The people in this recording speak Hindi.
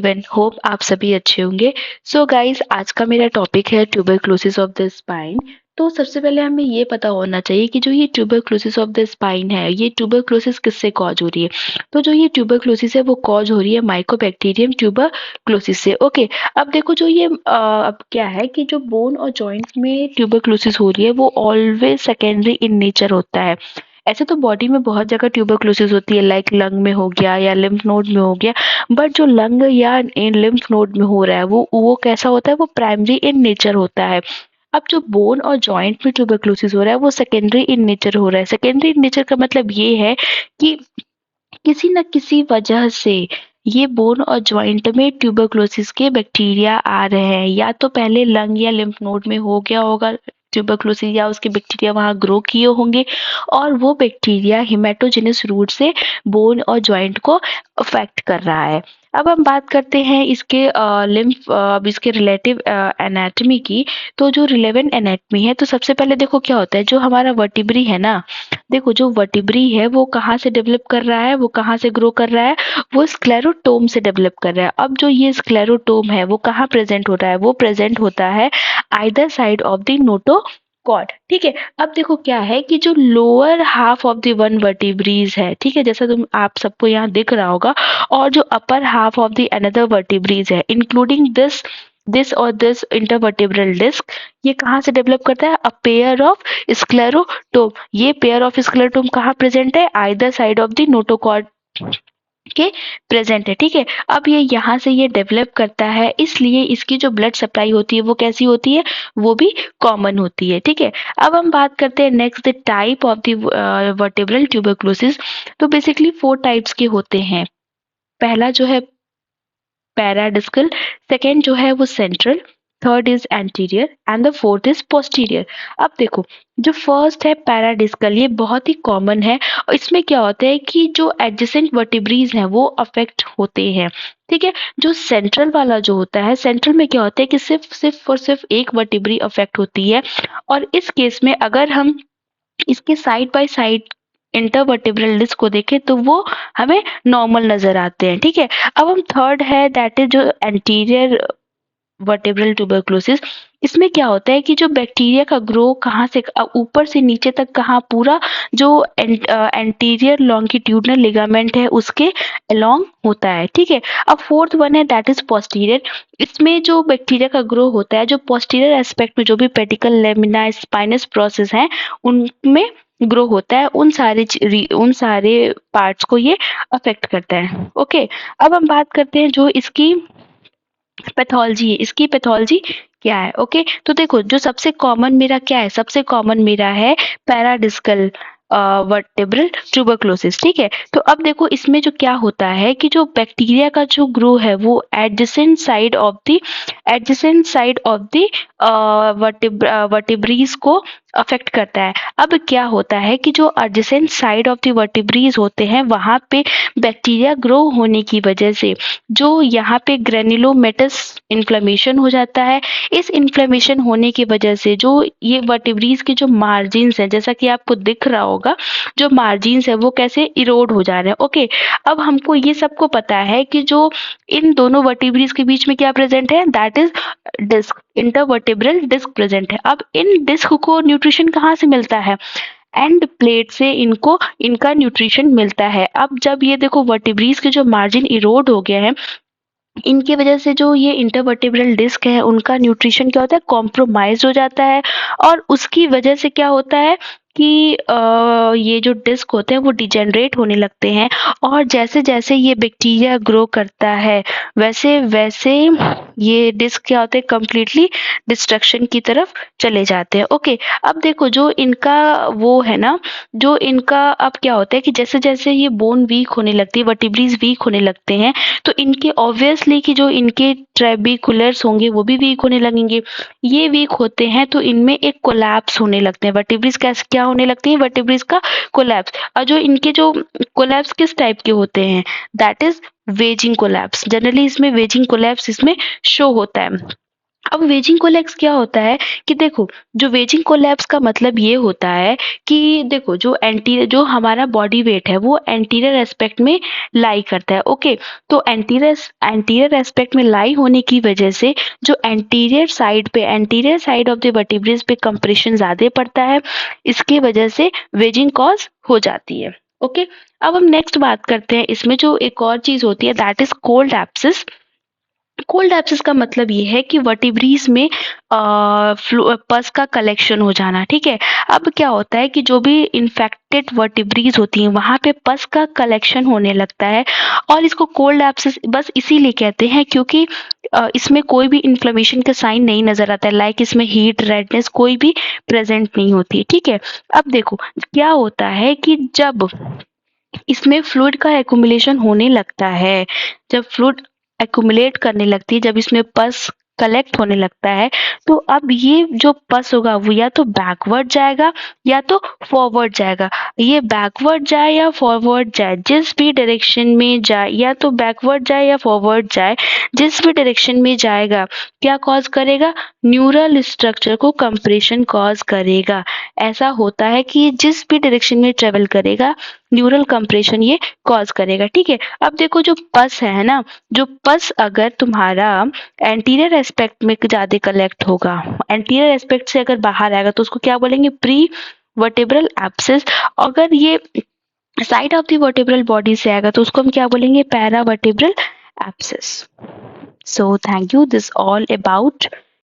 एवरीवन, होप आप सभी अच्छे होंगे। सो गाइस, आज का मेरा टॉपिक है ट्यूबरक्लोसिस ऑफ द स्पाइन। तो सबसे पहले हमें ये पता होना चाहिए कि जो ये ट्यूबरक्लोसिस ऑफ द स्पाइन है, ये ट्यूबरक्लोसिस किससे कॉज हो रही है। तो जो ये ट्यूबरक्लोसिस है वो कॉज हो रही है माइकोबैक्टीरियम ट्यूबरक्लोसिस से। ओके, अब देखो जो ये अब क्या है कि जो बोन और जॉइंट में ट्यूबरक्लोसिस हो रही है वो ऑलवेज सेकेंडरी इन नेचर होता है। ऐसे तो बॉडी में बहुत जगह ट्यूबरक्लोसिस होती है, लाइक लंग में हो गया या लिम्फ नोड में हो गया। बट जो लंग या इन लिम्फ नोड में हो रहा है वो कैसा होता है, वो प्राइमरी इन नेचर होता है। अब जो बोन और जॉइंट में ट्यूबरक्लोसिस हो रहा है वो सेकेंडरी इन नेचर हो रहा है। सेकेंडरी इन नेचर का मतलब ये है कि किसी न किसी वजह से ये बोन और जॉइंट में ट्यूबरक्लोसिस के बैक्टीरिया आ रहे हैं, या तो पहले लंग या लिम्फ नोड में हो गया होगा ट्यूबरक्लोसिस, या उसके बैक्टीरिया वहां ग्रो किए होंगे और वो बैक्टीरिया हिमेटोजेनस रूट से बोन और जॉइंट को अफेक्ट कर रहा है। अब हम बात करते हैं इसके लिम्फ अब इसके रिलेटिव एनाटॉमी की। तो जो रिलेवेंट एनाटॉमी है, तो सबसे पहले देखो क्या होता है, जो हमारा वर्टिब्री है ना, देखो जो वर्टिब्री है वो कहाँ से डेवलप कर रहा है, वो कहाँ से ग्रो कर रहा है, वो स्क्लेरोटोम से डेवलप कर रहा है। अब जो ये स्क्लेरोटोम है वो कहाँ प्रेजेंट हो रहा है, वो प्रेजेंट होता है either side of the notochord. ठीक है, अब देखो क्या है कि जो lower half of the one vertebrae है, ठीक है, जैसा तुम आप सबको यहाँ दिख रहा होगा, और जो upper half of the another vertebrae है, इंक्लूडिंग दिस और दिस इंटरवर्टिब्रल डिस्क, ये कहाँ से डेवलप करता है, अ पेयर ऑफ स्क्लेरोटोम। ये पेयर ऑफ स्क्लेरोटोम कहाँ प्रेजेंट है, either side of the notochord के प्रेजेंट है। ठीक है, अब ये यहाँ से ये डेवलप करता है, इसलिए इसकी जो ब्लड सप्लाई होती है वो कैसी होती है, वो भी कॉमन होती है। ठीक है, अब हम बात करते हैं next the type of the vertebral tuberculosis. तो बेसिकली 4 टाइप्स के होते हैं। पहला जो है पैराडिस्कल, सेकेंड जो है वो central, third is anterior and the fourth is posterior. अब देखो, जो फर्स्ट है पैराडिस्कल, ये बहुत ही कॉमन है और इसमें क्या होता है कि जो एडजेसेंट वर्टिब्रीज हैं वो अफेक्ट होते हैं। ठीक है, जो सेंट्रल वाला जो होता है, सेंट्रल में क्या होता है कि सिर्फ और सिर्फ एक वर्टिब्री अफेक्ट होती है, और इस केस में अगर हम इसके side by side intervertebral disc को देखें तो वो हमें नॉर्मल नजर आते हैं। ठीक है, अब हम थर्ड है, दैट इज जो एंटीरियर वर्टेब्रल ट्यूबरक्लोसिस। इसमें क्या होता है कि जो बैक्टीरिया का ग्रो कहाँ से ऊपर से नीचे तक, कहाँ पूरा जो एंटीरियर लॉन्गिट्यूडनल लिगामेंट है उसके अलोंग होता है। ठीक है, अब फोर्थ वन है दैट इज पोस्टीरियर। इसमें जो बैक्टीरिया का ग्रो होता है, जो पोस्टीरियर एस्पेक्ट में जो भी पेडिकल लेमिना स्पाइनस प्रोसेस है उनमें ग्रो होता है, उन सारे पार्ट्स को ये अफेक्ट करता है। ओके, अब हम बात करते हैं जो इसकी पैथोलॉजी है, इसकी पैथोलॉजी क्या है। ओके, तो देखो जो सबसे कॉमन मेरा क्या है, सबसे कॉमन मेरा है पैराडिस्कल वर्टेब्रल ट्यूबरक्लोसिस। ठीक है, तो अब देखो इसमें जो क्या होता है कि जो बैक्टीरिया का जो ग्रो है वो adjacent side of the vertebrae को अफेक्ट करता है। अब क्या होता है कि जो adjacent side of the vertebrae होते हैं वहां पे बैक्टीरिया ग्रो होने की वजह से जो यहाँ पे ग्रेन्युलोमेटस इन्फ्लेमेशन हो जाता है। इस इन्फ्लेमेशन होने की वजह से जो ये वर्टिब्रीज के जो मार्जिन्स हैं, जैसा कि आपको दिख रहा होगा, जो मार्जिन्स है वो कैसे इरोड हो जा रहे हैं। ओके, अब हमको ये सबको पता है कि जो इन दोनों वर्टिब्रीज के बीच में क्या प्रेजेंट है, that is disc, intervertebral disc present है। अब इन डिस्क को न्यूट्रिशन कहाँ से मिलता है, एंड प्लेट से इनको इनका न्यूट्रिशन मिलता है। अब जब ये देखो वर्टिब्रीज के जो मार्जिन इरोड हो गया है, इनकी वजह से जो ये इंटरवर्टिब्रल डिस्क है उनका न्यूट्रिशन क्या होता है, कॉम्प्रोमाइज हो जाता है, और उसकी वजह से क्या होता है कि ये जो डिस्क होते हैं वो डिजेनरेट होने लगते हैं, और जैसे जैसे ये बैक्टीरिया ग्रो करता है वैसे वैसे ये डिस्क क्या होते हैं, कम्प्लीटली डिस्ट्रक्शन की तरफ चले जाते हैं। ओके, अब देखो जो इनका वो है ना, जो इनका अब क्या होता है कि जैसे जैसे ये बोन वीक होने लगती है, वर्टिब्रीज वीक होने लगते हैं, तो इनके ऑब्वियसली कि जो इनके ट्रेबिकुलर्स होंगे वो भी वीक होने लगेंगे। ये वीक होते हैं तो इनमें एक कोलैप्स होने लगते हैं। वर्टिब्रीज कैसे क्या होने लगती है, वर्टिब्रीज का कोलैप्स। और जो इनके जो कोलैप्स किस टाइप के होते हैं, that is waging collapse. Generally इसमें वेजिंग कोलैप्स इसमें शो होता है। अब वेजिंग कोलैप्स क्या होता है कि देखो, जो वेजिंग कोलैप्स का मतलब ये होता है कि देखो जो हमारा बॉडी वेट है वो एंटीरियर एस्पेक्ट में लाई करता है, ओके। तो एंटीरियर एस्पेक्ट में लाई होने की वजह से जो एंटीरियर साइड ऑफ द वर्टिब्रेस पे कंप्रेशन ज़्यादा पड़ता है, इसकी वजह से वेजिंग कॉज हो जाती है, ओके। अब हम नेक्स्ट बात करते हैं, इसमें जो एक और चीज़ होती है that is cold abscess. Cold abscess का मतलब ये है कि वर्टिब्रीज में पस का कलेक्शन हो जाना, ठीक है। अब क्या होता है कि जो भी इन्फेक्टेड वर्टिब्रीज होती हैं वहाँ पे पस का कलेक्शन होने लगता है, और इसको कोल्ड एब्सिस बस इसीलिए कहते हैं क्योंकि इसमें कोई भी इन्फ्लेमेशन का साइन नहीं नजर आता है, लाइक इसमें हीट रेडनेस कोई भी प्रेजेंट नहीं होती, ठीक है। अब देखो क्या होता है कि जब इसमें फ्लूइड का एक्युमुलेशन होने लगता है, जब फ्लूइड एक्युमुलेट करने लगती है, जब इसमें पस कलेक्ट होने लगता है, तो अब ये जो पस होगा वो या तो बैकवर्ड जाएगा या तो फॉरवर्ड जाएगा। ये बैकवर्ड जाए या फॉरवर्ड जाए, जिस भी डायरेक्शन में जाए, या तो बैकवर्ड जाए या फॉरवर्ड जाए, जिस भी डायरेक्शन में जाएगा, क्या कॉज करेगा? न्यूरल स्ट्रक्चर को कंप्रेशन कॉज करेगा। ऐसा होता है कि जिस भी डायरेक्शन में ट्रेवल करेगा, न्यूरल कंप्रेशन ये कॉज करेगा, ठीक है। अब देखो जो पस है ना, जो पस अगर तुम्हारा एंटीरियर एस्पेक्ट में ज्यादा कलेक्ट होगा, एंटीरियर एस्पेक्ट से अगर बाहर आएगा तो उसको क्या बोलेंगे? Pre vertebral abscess. अगर ये side of the vertebral body से आएगा तो उसको हम क्या बोलेंगे? Para vertebral abscess. So thank you, this all about